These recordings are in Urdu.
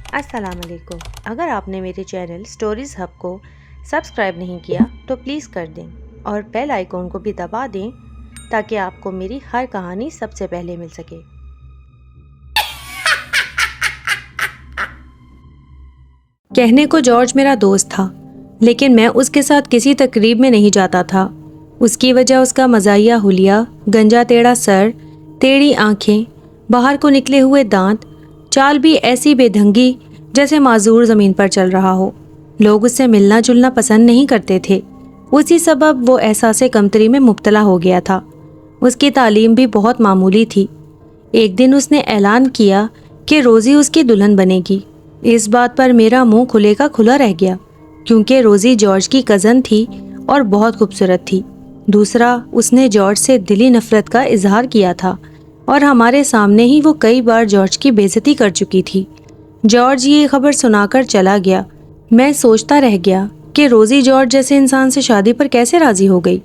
السلام علیکم۔ اگر آپ نے میرے چینل سٹوریز ہب کو سبسکرائب نہیں کیا تو پلیز کر دیں اور بیل آئیکن کو بھی دبا دیں تاکہ آپ کو میری ہر کہانی سب سے پہلے مل سکے۔ کہنے کو جارج میرا دوست تھا، لیکن میں اس کے ساتھ کسی تقریب میں نہیں جاتا تھا۔ اس کی وجہ اس کا مزاحیہ حلیہ، گنجا ٹیڑھا سر، ٹیڑھی آنکھیں، باہر کو نکلے ہوئے دانت، چال بھی ایسی بے ڈھنگی جیسے معذور زمین پر چل رہا ہو۔ لوگ اس سے ملنا جلنا پسند نہیں کرتے تھے۔ اسی سبب وہ احساس کمتری میں مبتلا ہو گیا تھا۔ اس کی تعلیم بھی بہت معمولی تھی۔ ایک دن اس نے اعلان کیا کہ روزی اس کی دلہن بنے گی۔ اس بات پر میرا منہ کھلے کا کھلا رہ گیا، کیونکہ روزی جارج کی کزن تھی اور بہت خوبصورت تھی۔ دوسرا، اس نے جارج سے دلی نفرت کا اظہار کیا تھا اور ہمارے سامنے ہی وہ کئی بار جارج کی بے عزتی کر چکی تھی۔ جارج یہ خبر سنا کر چلا گیا۔ میں سوچتا رہ گیا کہ روزی جارج جیسے انسان سے شادی پر کیسے راضی ہو گئی۔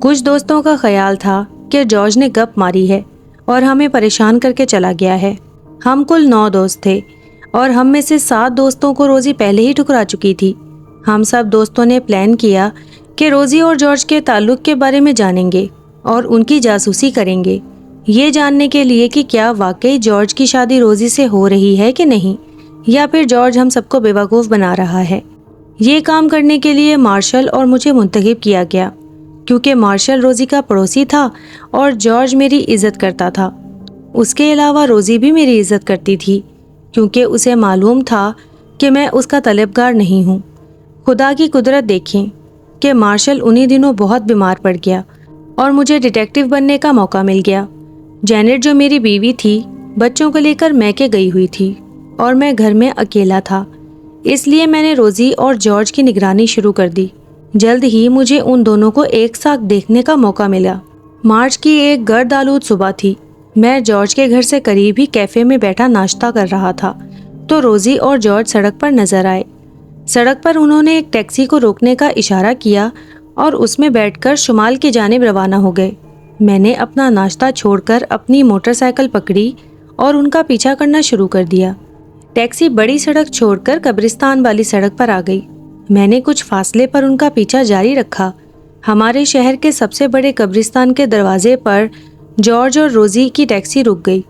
کچھ دوستوں کا خیال تھا کہ جارج نے گپ ماری ہے اور ہمیں پریشان کر کے چلا گیا ہے۔ ہم کل 9 دوست تھے اور ہم میں سے 7 دوستوں کو روزی پہلے ہی ٹھکرا چکی تھی۔ ہم سب دوستوں نے پلان کیا کہ روزی اور جارج کے تعلق کے بارے میں جانیں گے اور ان کی جاسوسی کریں گے، یہ جاننے کے لیے کہ کیا واقعی جارج کی شادی روزی سے ہو رہی ہے کہ نہیں، یا پھر جارج ہم سب کو بیوقوف بنا رہا ہے۔ یہ کام کرنے کے لیے مارشل اور مجھے منتخب کیا گیا، کیونکہ مارشل روزی کا پڑوسی تھا اور جارج میری عزت کرتا تھا۔ اس کے علاوہ روزی بھی میری عزت کرتی تھی، کیونکہ اسے معلوم تھا کہ میں اس کا طلبگار نہیں ہوں۔ خدا کی قدرت دیکھیں کہ مارشل انہی دنوں بہت بیمار پڑ گیا اور مجھے ڈیٹیکٹیو بننے کا موقع مل گیا۔ جینٹ جو میری بیوی تھی، بچوں کو لے کر میکے گئی ہوئی تھی اور میں گھر میں اکیلا تھا، اس لیے میں نے روزی اور جارج کی نگرانی شروع کر دی۔ جلد ہی مجھے ان دونوں کو ایک ساتھ دیکھنے کا موقع ملا۔ مارچ کی ایک گرد آلود صبح تھی۔ میں جارج کے گھر سے قریب ہی کیفے میں بیٹھا ناشتہ کر رہا تھا تو روزی اور جارج سڑک پر نظر آئے۔ سڑک پر انہوں نے ایک ٹیکسی کو روکنے کا اشارہ کیا اور اس میں بیٹھ کر شمال کی جانب روانہ ہو گئے۔ میں نے اپنا ناشتہ چھوڑ کر اپنی موٹر سائیکل پکڑی اور ان کا پیچھا کرنا شروع کر دیا۔ ٹیکسی بڑی سڑک چھوڑ کر قبرستان والی سڑک پر آ گئی۔ میں نے کچھ فاصلے پر ان کا پیچھا جاری رکھا۔ ہمارے شہر کے سب سے بڑے قبرستان کے دروازے پر جارج اور روزی کی ٹیکسی رک گئی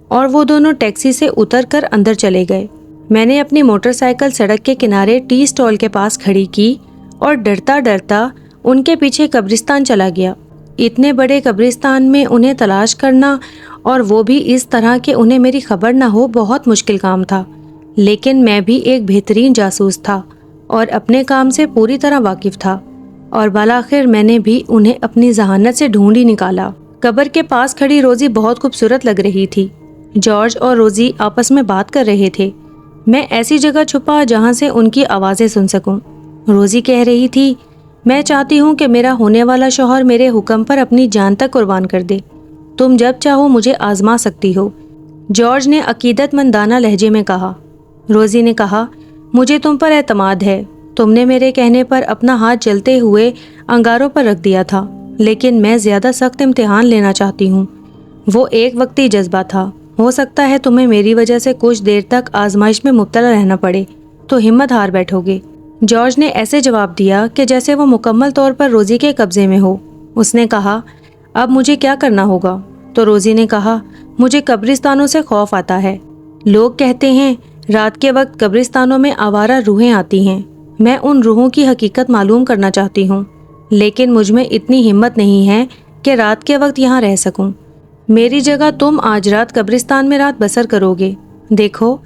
اور وہ دونوں ٹیکسی سے اتر کر اندر چلے گئے۔ میں نے اپنی موٹر سائیکل سڑک کے کنارے ٹی سٹال کے پاس کھڑی کی اور ڈرتا ڈرتا ان کے پیچھے قبرستان چلا گیا۔ اتنے بڑے قبرستان میں انہیں تلاش کرنا، اور وہ بھی اس طرح کہ انہیں میری خبر نہ ہو، بہت مشکل کام تھا۔ لیکن میں بھی ایک بہترین جاسوس تھا اور اپنے کام سے پوری طرح واقف تھا، اور بالآخر میں نے بھی انہیں اپنی ذہانت سے ڈھونڈ ہی نکالا۔ قبر کے پاس کھڑی روزی بہت خوبصورت لگ رہی تھی۔ جارج اور روزی آپس میں بات کر رہے تھے۔ میں ایسی جگہ چھپا جہاں سے ان کی آوازیں سن سکوں۔ روزی کہہ رہی تھی، میں چاہتی ہوں کہ میرا ہونے والا شوہر میرے حکم پر اپنی جان تک قربان کر دے۔ تم جب چاہو مجھے آزما سکتی ہو، جارج نے عقیدت مندانہ لہجے میں کہا۔ روزی نے کہا، مجھے تم پر اعتماد ہے۔ تم نے میرے کہنے پر اپنا ہاتھ جلتے ہوئے انگاروں پر رکھ دیا تھا، لیکن میں زیادہ سخت امتحان لینا چاہتی ہوں۔ وہ ایک وقتی جذبہ تھا۔ ہو سکتا ہے تمہیں میری وجہ سے کچھ دیر تک آزمائش میں مبتلا رہنا پڑے، تو ہمت ہار بیٹھو گے۔ جارج نے ایسے جواب دیا کہ جیسے وہ مکمل طور پر روزی کے قبضے میں ہو۔ اس نے کہا، اب مجھے کیا کرنا ہوگا؟ تو روزی نے کہا، مجھے قبرستانوں سے خوف آتا ہے۔ لوگ کہتے ہیں رات کے وقت قبرستانوں میں آوارہ روحیں آتی ہیں۔ میں ان روحوں کی حقیقت معلوم کرنا چاہتی ہوں، لیکن مجھ میں اتنی ہمت نہیں ہے کہ رات کے وقت یہاں رہ سکوں۔ میری جگہ تم آج رات قبرستان میں رات بسر کرو گے۔ دیکھو،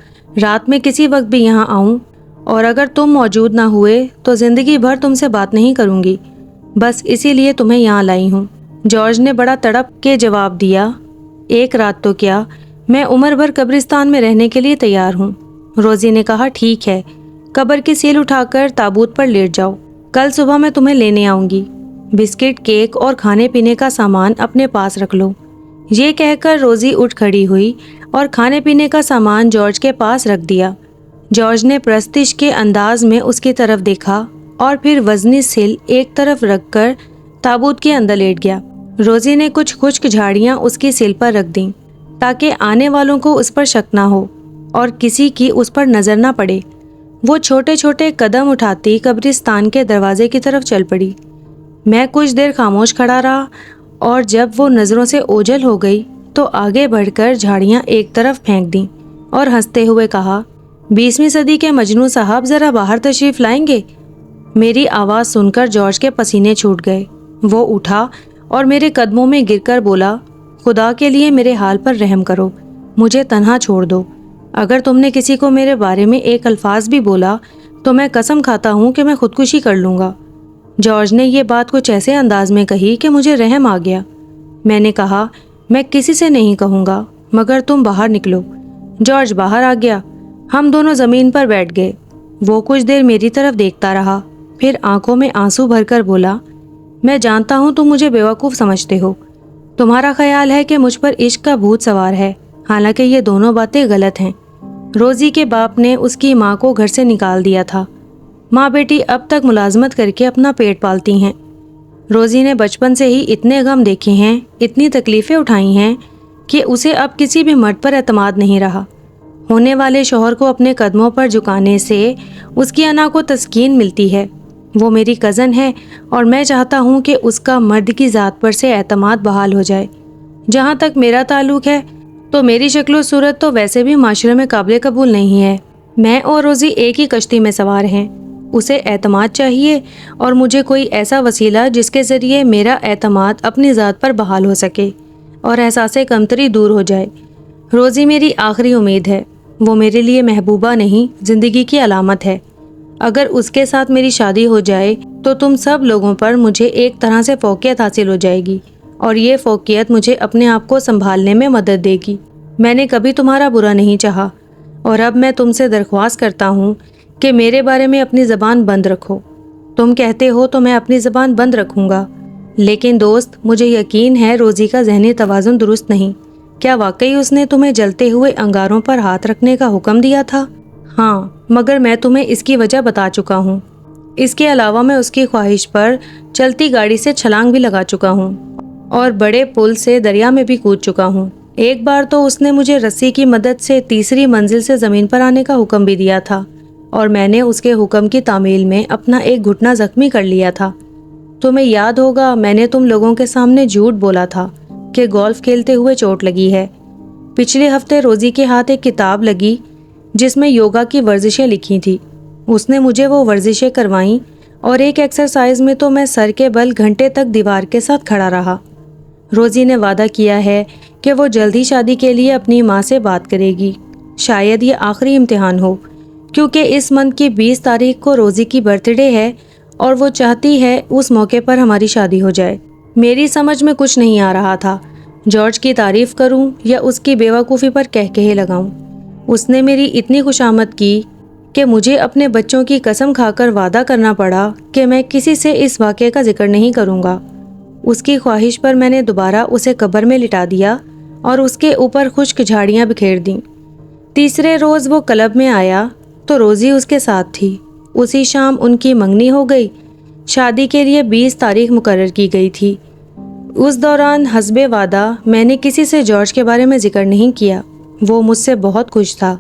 رات میں کسی وقت بھی یہاں آؤں، اور اگر تم موجود نہ ہوئے تو زندگی بھر تم سے بات نہیں کروں گی۔ بس اسی لیے تمہیں یہاں لائی ہوں۔ جارج نے بڑا تڑپ کے جواب دیا، ایک رات تو کیا، میں عمر بھر قبرستان میں رہنے کے لیے تیار ہوں۔ روزی نے کہا، ٹھیک ہے، قبر کی سیل اٹھا کر تابوت پر لیٹ جاؤ، کل صبح میں تمہیں لینے آؤں گی۔ بسکٹ، کیک اور کھانے پینے کا سامان اپنے پاس رکھ لو۔ یہ کہہ کر روزی اٹھ کھڑی ہوئی اور کھانے پینے کا سامان جارج کے پاس رکھ دیا۔ جارج نے پرستش کے انداز میں اس کی طرف دیکھا اور پھر وزنی سل ایک طرف رکھ کر تابوت کے اندر لیٹ گیا۔ روزی نے کچھ خشک جھاڑیاں اس کی سل پر رکھ دیں تاکہ آنے والوں کو اس پر شک نہ ہو۔ اور کسی کی اس پر نظر نہ پڑے۔ وہ چھوٹے چھوٹے قدم اٹھاتی قبرستان کے دروازے کی طرف چل پڑی۔ میں کچھ دیر خاموش کھڑا رہا اور جب وہ نظروں سے اوجھل ہو گئی تو آگے بڑھ کر جھاڑیاں ایک طرف پھینک دیں اور ہنستے ہوئے کہا، 20ویں صدی کے مجنوں صاحب ذرا باہر تشریف لائیں گے؟ میری آواز سن کر جارج کے پسینے چھوٹ گئے۔ وہ اٹھا اور میرے قدموں میں گر کر بولا، خدا کے لیے میرے حال پر رحم کرو، مجھے تنہا چھوڑ دو۔ اگر تم نے کسی کو میرے بارے میں ایک الفاظ بھی بولا تو میں قسم کھاتا ہوں کہ میں خودکشی کر لوں گا۔ جارج نے یہ بات کچھ ایسے انداز میں کہی کہ مجھے رحم آ گیا۔ میں نے کہا، میں کسی سے نہیں کہوں گا مگر تم باہر نکلو۔ جارج باہر آ گیا۔ ہم دونوں زمین پر بیٹھ گئے۔ وہ کچھ دیر میری طرف دیکھتا رہا، پھر آنکھوں میں آنسو بھر کر بولا، میں جانتا ہوں تم مجھے بیوقوف سمجھتے ہو۔ تمہارا خیال ہے کہ مجھ پر عشق کا بھوت سوار ہے، حالانکہ یہ دونوں باتیں غلط ہیں۔ روزی کے باپ نے اس کی ماں کو گھر سے نکال دیا تھا۔ ماں بیٹی اب تک ملازمت کر کے اپنا پیٹ پالتی ہیں۔ روزی نے بچپن سے ہی اتنے غم دیکھے ہیں، اتنی تکلیفیں اٹھائی ہیں کہ اسے اب کسی بھی مرد پر اعتماد نہیں رہا۔ ہونے والے شوہر کو اپنے قدموں پر جھکانے سے اس کی انا کو تسکین ملتی ہے۔ وہ میری کزن ہے اور میں چاہتا ہوں کہ اس کا مرد کی ذات پر سے اعتماد بحال ہو جائے۔ جہاں تک میرا تعلق ہے تو میری شکل و صورت تو ویسے بھی معاشرے میں قابل قبول نہیں ہے۔ میں اور روزی ایک ہی کشتی میں سوار ہیں۔ اسے اعتماد چاہیے اور مجھے کوئی ایسا وسیلہ جس کے ذریعے میرا اعتماد اپنی ذات پر بحال ہو سکے اور احساس کمتری دور ہو جائے۔ روزی میری آخری امید ہے۔ وہ میرے لیے محبوبہ نہیں، زندگی کی علامت ہے۔ اگر اس کے ساتھ میری شادی ہو جائے تو تم سب لوگوں پر مجھے ایک طرح سے فوقیت حاصل ہو جائے گی اور یہ فوقیت مجھے اپنے آپ کو سنبھالنے میں مدد دے گی۔ میں نے کبھی تمہارا برا نہیں چاہا اور اب میں تم سے درخواست کرتا ہوں کہ میرے بارے میں اپنی زبان بند رکھو۔ تم کہتے ہو تو میں اپنی زبان بند رکھوں گا، لیکن دوست مجھے یقین ہے روزی کا ذہنی توازن درست نہیں۔ کیا واقعی اس نے تمہیں جلتے ہوئے انگاروں پر ہاتھ رکھنے کا حکم دیا تھا؟ ہاں، مگر میں تمہیں اس کی وجہ بتا چکا ہوں۔ اس کے علاوہ میں اس کی خواہش پر چلتی گاڑی سے چھلانگ بھی لگا چکا ہوں اور بڑے پل سے دریا میں بھی کود چکا ہوں۔ ایک بار تو اس نے مجھے رسی کی مدد سے تیسری منزل سے زمین پر آنے کا حکم بھی دیا تھا اور میں نے اس کے حکم کی تعمیل میں اپنا ایک گھٹنا زخمی کر لیا تھا۔ تمہیں یاد ہوگا میں نے تم لوگوں کے سامنے جھوٹ بولا تھا کہ گولف کھیلتے ہوئے چوٹ لگی ہے۔ پچھلے ہفتے روزی کے ہاتھ ایک کتاب لگی جس میں یوگا کی ورزشیں لکھی تھی۔ اس نے مجھے وہ ورزشیں کروائیں اور ایک ایکسرسائز میں تو میں سر کے بل گھنٹے تک دیوار کے ساتھ کھڑا رہا۔ روزی نے وعدہ کیا ہے کہ وہ جلد ہی شادی کے لیے اپنی ماں سے بات کرے گی۔ شاید یہ آخری امتحان ہو، کیونکہ اس منتھ کی 20 تاریخ کو روزی کی برتھ ڈے ہے اور وہ چاہتی ہے اس موقع پر ہماری شادی ہو جائے۔ میری سمجھ میں کچھ نہیں آ رہا تھا، جارج کی تعریف کروں یا اس کی بیوقوفی پر کہکہے لگاؤں۔ اس نے میری اتنی خوشامد کی کہ مجھے اپنے بچوں کی قسم کھا کر وعدہ کرنا پڑا کہ میں کسی سے اس واقعے کا ذکر نہیں کروں گا۔ اس کی خواہش پر میں نے دوبارہ اسے قبر میں لٹا دیا اور اس کے اوپر خشک جھاڑیاں بکھیر دیں۔ تیسرے روز وہ کلب میں آیا تو روزی اس کے ساتھ تھی۔ اسی شام ان کی منگنی ہو گئی۔ شادی کے لیے 20 تاریخ مقرر کی گئی تھی۔ اس دوران حسب وعدہ میں نے کسی سے جارج کے بارے میں ذکر نہیں کیا۔ وہ مجھ سے بہت خوش تھا۔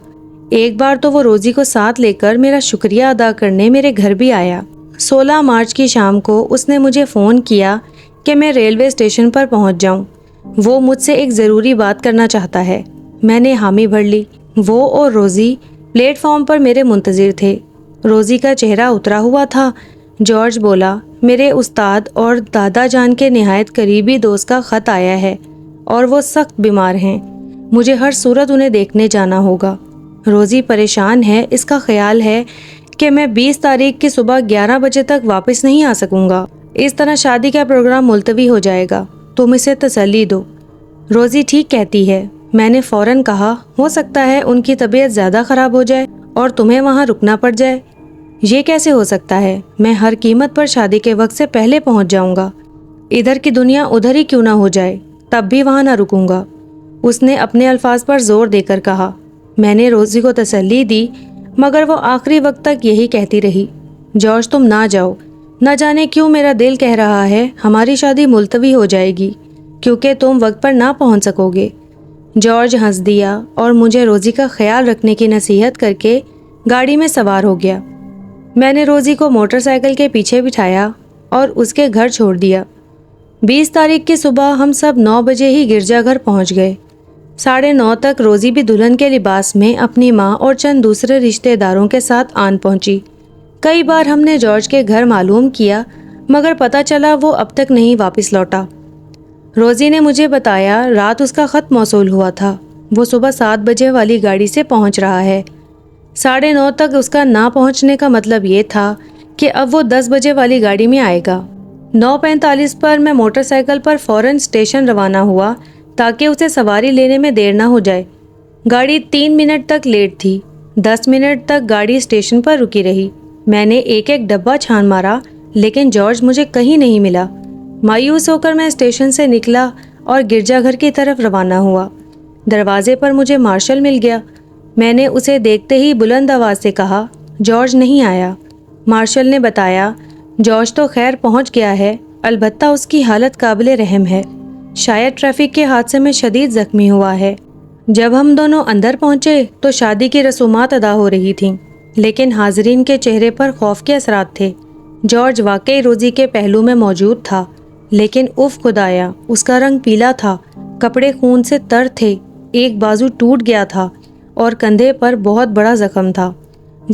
ایک بار تو وہ روزی کو ساتھ لے کر میرا شکریہ ادا کرنے میرے گھر بھی آیا۔ 16 مارچ کی شام کو اس نے مجھے فون کیا کہ میں ریلوے اسٹیشن پر پہنچ جاؤں۔ وہ مجھ سے ایک ضروری بات کرنا چاہتا ہے۔ میں نے حامی بھر لی۔ وہ اور روزی پلیٹ فارم پر میرے منتظر تھے۔ روزی کا چہرہ اترا ہوا تھا۔ جارج بولا، میرے استاد اور دادا جان کے نہایت قریبی دوست کا خط آیا ہے اور وہ سخت بیمار ہیں۔ مجھے ہر صورت انہیں دیکھنے جانا ہوگا۔ روزی پریشان ہے۔ اس کا خیال ہے کہ میں 20 تاریخ کی صبح 11 بجے تک واپس نہیں آ سکوں گا۔ اس طرح شادی کا پروگرام ملتوی ہو جائے گا۔ تم اسے تسلی دو۔ روزی ٹھیک کہتی ہے۔ میں نے فوراً کہا، ہو سکتا ہے ان کی طبیعت زیادہ خراب ہو جائے اور تمہیں وہاں رکنا پڑ جائے۔ یہ کیسے ہو سکتا ہے؟ میں ہر قیمت پر شادی کے وقت سے پہلے پہنچ جاؤں گا۔ ادھر کی دنیا ادھر ہی کیوں نہ ہو جائے، تب بھی وہاں نہ رکوں گا۔ اس نے اپنے الفاظ پر زور دے کر کہا۔ میں نے روزی کو تسلی دی مگر وہ آخری وقت تک یہی کہتی رہی، جارج تم نہ جاؤ۔ نہ جانے کیوں میرا دل کہہ رہا ہے ہماری شادی ملتوی ہو جائے گی کیونکہ تم وقت پر نہ پہنچ سکو گے۔ جارج ہنس دیا اور مجھے روزی کا خیال رکھنے کی نصیحت کر کے گاڑی میں سوار ہو گیا۔ میں نے روزی کو موٹر سائیکل کے پیچھے بٹھایا اور اس کے گھر چھوڑ دیا۔ 20 تاریخ کی صبح ہم سب 9 بجے ہی گرجا گھر پہنچ گئے۔ 9:30 تک روزی بھی دلہن کے لباس میں اپنی ماں اور چند دوسرے رشتہ داروں کے ساتھ آن پہنچی۔ کئی بار ہم نے جارج کے گھر معلوم کیا مگر پتہ چلا وہ اب تک نہیں واپس لوٹا۔ روزی نے مجھے بتایا رات اس کا خط موصول ہوا تھا، وہ صبح 7 بجے والی گاڑی سے پہنچ رہا ہے۔ 9:30 تک اس کا نہ پہنچنے کا مطلب یہ تھا کہ اب وہ 10 بجے والی گاڑی میں آئے گا۔ 9:45 پر میں موٹر سائیکل پر فوراً اسٹیشن روانہ ہوا تاکہ اسے سواری لینے میں دیر نہ ہو جائے۔ گاڑی 3 منٹ تک لیٹ تھی۔ 10 منٹ تک گاڑی اسٹیشن پر رکی رہی۔ میں نے ایک ڈبہ چھان مارا لیکن جارج مجھے کہیں نہیں ملا۔ مایوس ہو کر میں اسٹیشن سے نکلا اور گرجا گھر کی طرف روانہ ہوا۔ دروازے پر مجھے مارشل مل گیا۔ میں نے اسے دیکھتے ہی بلند آواز سے کہا، جارج نہیں آیا۔ مارشل نے بتایا، جارج تو خیر پہنچ گیا ہے، البتہ اس کی حالت قابل رحم ہے، شاید ٹریفک کے حادثے میں شدید زخمی ہوا ہے۔ جب ہم دونوں اندر پہنچے تو شادی کی رسومات ادا ہو رہی تھیں، لیکن حاضرین کے چہرے پر خوف کے اثرات تھے۔ جارج واقعی روزی کے پہلو میں موجود تھا، لیکن اف خدایا، اس کا رنگ پیلا تھا، کپڑے خون سے تر تھے، ایک بازو ٹوٹ گیا تھا اور کندھے پر بہت بڑا زخم تھا۔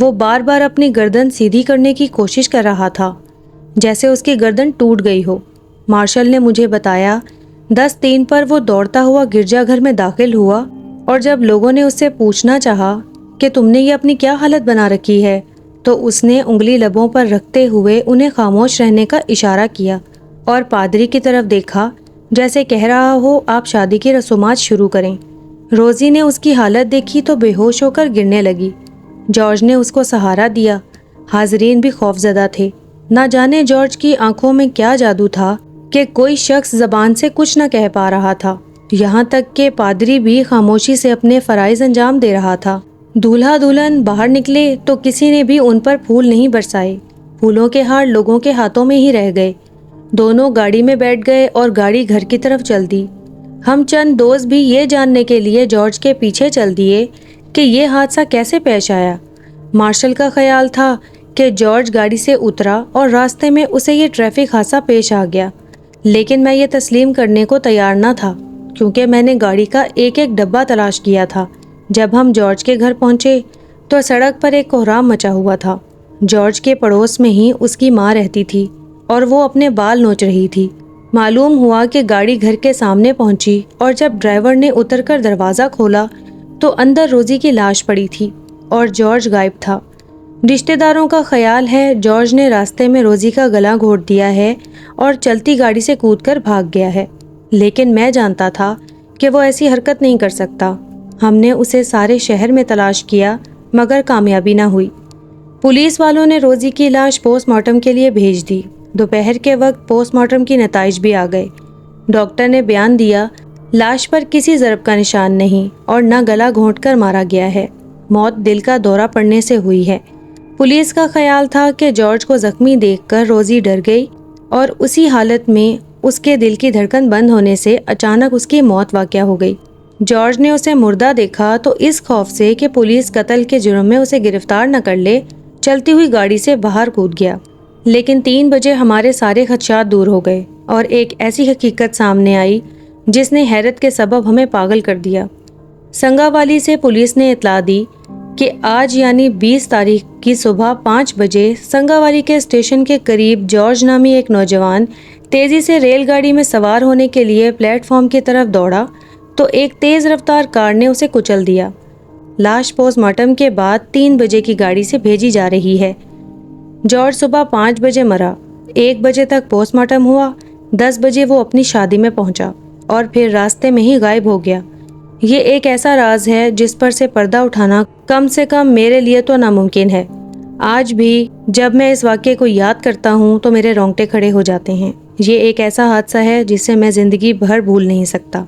وہ بار بار اپنی گردن سیدھی کرنے کی کوشش کر رہا تھا، جیسے اس کی گردن ٹوٹ گئی ہو۔ مارشل نے مجھے بتایا 10:03 پر وہ دوڑتا ہوا گرجا گھر میں داخل ہوا اور جب لوگوں نے اس سے پوچھنا چاہا کہ تم نے یہ اپنی کیا حالت بنا رکھی ہے تو اس نے انگلی لبوں پر رکھتے ہوئے انہیں خاموش رہنے کا اشارہ کیا اور پادری کی طرف دیکھا جیسے کہہ رہا ہو آپ شادی کی رسومات شروع کریں۔ روزی نے اس کی حالت دیکھی تو بے ہوش ہو کر گرنے لگی۔ جارج نے اس کو سہارا دیا۔ حاضرین بھی خوفزدہ تھے۔ نہ جانے جارج کی آنکھوں میں کیا جادو تھا کہ کوئی شخص زبان سے کچھ نہ کہہ پا رہا تھا، یہاں تک کہ پادری بھی خاموشی سے اپنے فرائض انجام دے رہا تھا۔ دولہا دلہن باہر نکلے تو کسی نے بھی ان پر پھول نہیں برسائے، پھولوں کے ہار لوگوں کے ہاتھوں میں ہی رہ گئے۔ دونوں گاڑی میں بیٹھ گئے اور گاڑی گھر کی طرف چل دی۔ ہم چند دوست بھی یہ جاننے کے لیے جارج کے پیچھے چل دیے کہ یہ حادثہ کیسے پیش آیا۔ مارشل کا خیال تھا کہ جارج گاڑی سے اترا اور راستے میں اسے یہ ٹریفک حادثہ پیش آ گیا، لیکن میں یہ تسلیم کرنے کو تیار نہ تھا کیونکہ میں نے گاڑی کا ایک ڈبہ تلاش کیا تھا۔ جب ہم جارج کے گھر پہنچے تو سڑک پر ایک کہرام مچا ہوا تھا۔ جارج کے پڑوس میں ہی اس کی ماں رہتی تھی اور وہ اپنے بال نوچ رہی تھی۔ معلوم ہوا کہ گاڑی گھر کے سامنے پہنچی اور جب ڈرائیور نے اتر کر دروازہ کھولا تو اندر روزی کی لاش پڑی تھی اور جارج غائب تھا۔ رشتہ داروں کا خیال ہے جارج نے راستے میں روزی کا گلا گھونٹ دیا ہے اور چلتی گاڑی سے کود کر بھاگ گیا ہے، لیکن میں جانتا تھا کہ وہ ایسی حرکت نہیں کر سکتا۔ ہم نے اسے سارے شہر میں تلاش کیا مگر کامیابی نہ ہوئی۔ پولیس والوں نے روزی کی لاش پوسٹ مارٹم کے لیے بھیج دی۔ دوپہر کے وقت پوسٹ مارٹم کی نتائج بھی آ گئے۔ ڈاکٹر نے بیان دیا لاش پر کسی ضرب کا نشان نہیں اور نہ گلا گھونٹ کر مارا گیا ہے، موت دل کا دورہ پڑنے سے ہوئی ہے۔ پولیس کا خیال تھا کہ جارج کو زخمی دیکھ کر روزی ڈر گئی اور اسی حالت میں اس کے دل کی دھڑکن بند ہونے سے اچانک اس کی موت واقع ہو گئی۔ جارج نے اسے مردہ دیکھا تو اس خوف سے کہ پولیس قتل کے جرم میں اسے گرفتار نہ کر لے چلتی ہوئی گاڑی سے باہر کود گیا، لیکن 3 بجے ہمارے سارے خدشات دور ہو گئے اور ایک ایسی حقیقت سامنے آئی جس نے حیرت کے سبب ہمیں پاگل کر دیا۔ سنگا والی سے پولیس نے اطلاع دی کہ آج یعنی 20 تاریخ کی صبح 5 بجے سنگا والی کے اسٹیشن کے قریب جارج نامی ایک نوجوان تیزی سے ریل گاڑی میں سوار ہونے کے لیے پلیٹ فارم کی طرف دوڑا تو ایک تیز رفتار کار نے اسے کچل دیا۔ لاش پوسٹ مارٹم کے بعد 3 بجے کی گاڑی سے بھیجی جا رہی ہے۔ جارج صبح 5 بجے مرا، 1 بجے تک پوسٹ مارٹم ہوا، 10 بجے وہ اپنی شادی میں پہنچا اور پھر راستے میں ہی غائب ہو گیا۔ یہ ایک ایسا راز ہے جس پر سے پردہ اٹھانا کم سے کم میرے لیے تو ناممکن ہے۔ آج بھی جب میں اس واقعے کو یاد کرتا ہوں تو میرے رونگٹے کھڑے ہو جاتے ہیں۔ یہ ایک ایسا حادثہ ہے جسے میں زندگی بھر بھول نہیں سکتا۔